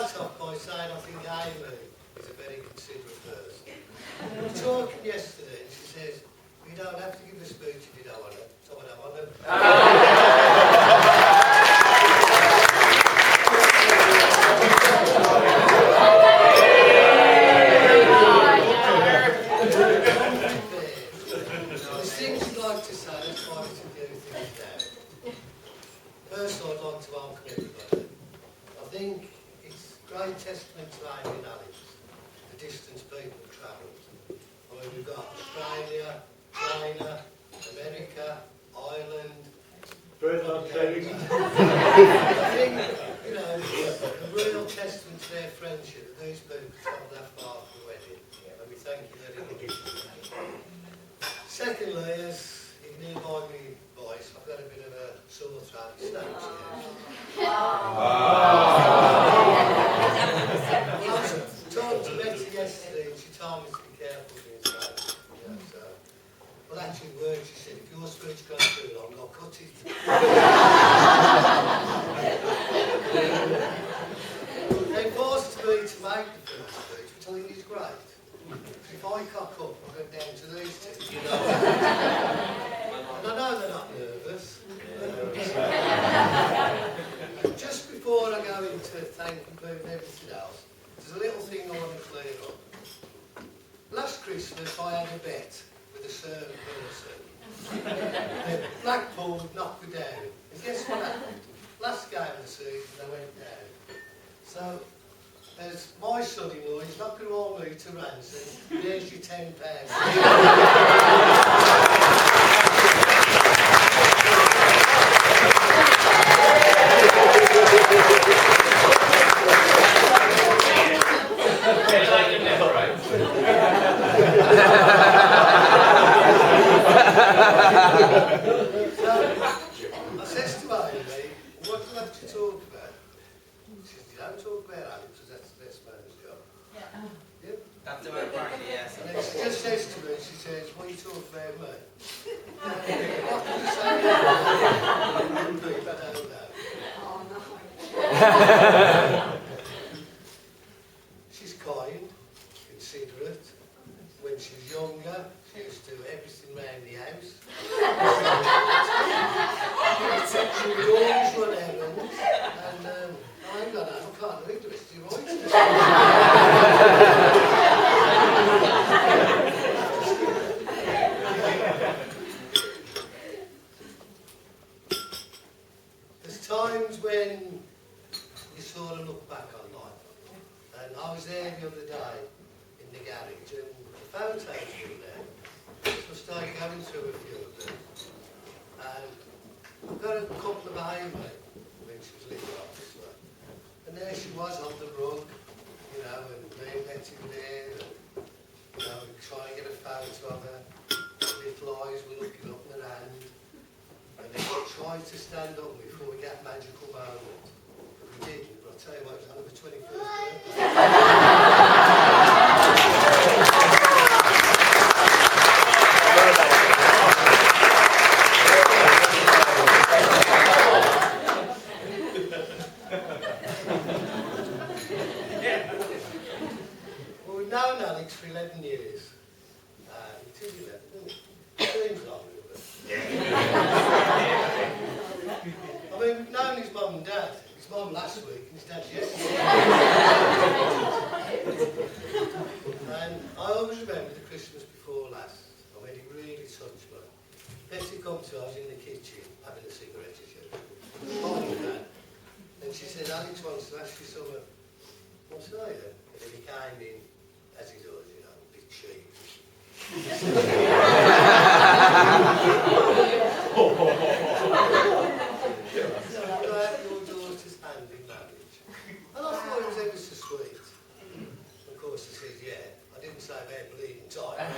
start off by saying I think Amy is a very considerate person. We were talking yesterday and she says, you don't have to give a speech if you don't want it. So I don't want it. There's things I'd like to say, that's why we should do things now. First I'd like to welcome everybody. I think it's a great testament to Amy and Alex, the distance people have travelled. I mean, we've got Australia, China, America, Ireland. Bernard Kelly. I think, you know, it's a real testament to their friendship that these people travel that far for the wedding. And we thank you very much. Secondly, as you can hear by my voice, I've got a bit of a sore throat. Snakes here. I was talking to Betty yesterday and she told me to be careful being snakes. You know, so. Well, actually, words, she said, if your speech goes too long, I'll cut it. They forced me to make the first speech, which I think is great. If I cock up, I'll go down to these two, you know. And I know they're not nervous. Just before I go into thank and prove and everything else, there's a little thing I want to clear up. Last Christmas, I had a bet with a certain person. Blackpool knocked me down. And guess what happened? Last game of the season, they went down. So, there's my son-in-law, he's not going to hold me to ransom. There's your £10. So, I says to Amy, what do you have to talk about? She says, you don't talk about Alex, because that's the best man's job. Yep. That's the word party, yes. And then she just says to me, she says, what are you talking about me? What can you say now? I don't know. She's kind, considerate. When she was younger, she used to do everything around the house. She would always run errands, and I ain't got that, I can't read the rest of your writing. There's times when you sort of look back on life, and I was there the other day in the garage, and the photos were there, so I started going through a few of them, and I've got a couple of Amy when she was little, obviously, and there she was on the rug, you know, and me letting there, and, you know, trying to get a photo of her, little eyes were looking up in her hand, and then we tried to stand up before we get a magical moment, but we didn't, but I'll tell you what, it was on the 21st Well, we've known Alex for 11 years. It is 11, isn't it? Seems longer, but... I mean, we've known his mum and dad. His mum last week and his dad yesterday. And I always remember the Christmas before last. I mean, it really touched me. Betty come to us in the kitchen, having a cigarette, she said. Mum and dad. And she said, Alex wants to ask you something. What's that? And then he came in, as he does, you know, a bit cheap. I have your daughter's hand in marriage. And I thought it was ever so sweet. Of course, I said, yeah. I didn't say about bleeding time.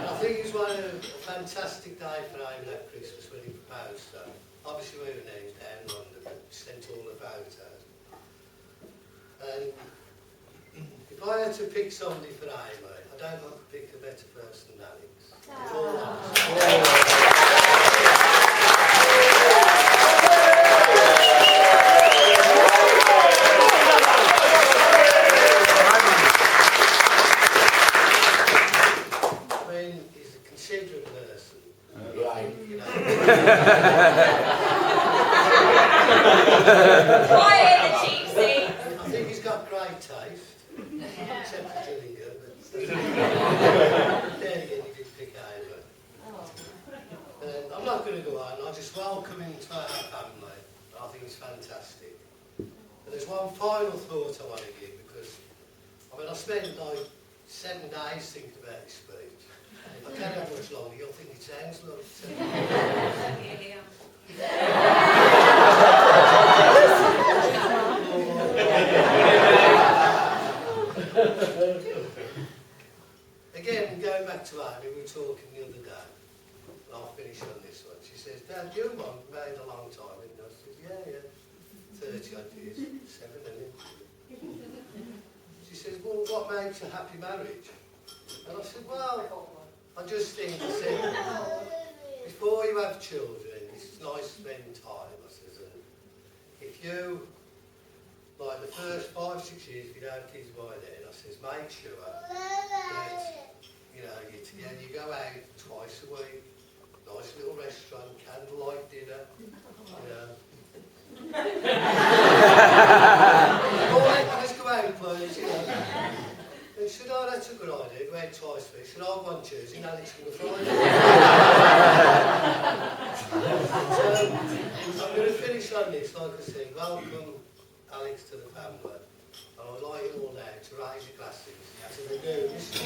I think it was a fantastic day for Amy that Christmas when he proposed. So obviously we were names down in London, but sent all the photos. And if I had to pick somebody for Amy, I don't want to pick a better person than Alex. Why the cheap seats? I think he's got great taste. Except for Gillingham, but there again he did pick over. And I'm not going to go on, I just welcome him to our family. I think it's fantastic. But there's one final thought I want to give, because I spent like 7 days thinking about this speech. If I carry on much longer, you'll think it sounds like Again, going back to Amy, we were talking the other day, and I'll finish on this one. She says, Dad, you and Mum married a long time, and I said, yeah, 30 odd years, 7 and it. She says, well, what makes a happy marriage? And I said, well, I just think, I said, before you have children, it's nice to spend time, I says, and if you, like the first 5, 6 years, if you don't have kids by then, I says, make sure that, you know, you go out twice a week, nice little restaurant, candlelight dinner, you know. Let's go out, please, you know. And she said, oh, that's a good idea, go out twice a week. She said, I'll go on Tuesday, and Alex can go Friday. So, I'm going to finish on this, like I said, welcome Alex to the family. And I'd like you all now to raise your glasses to the new Mr.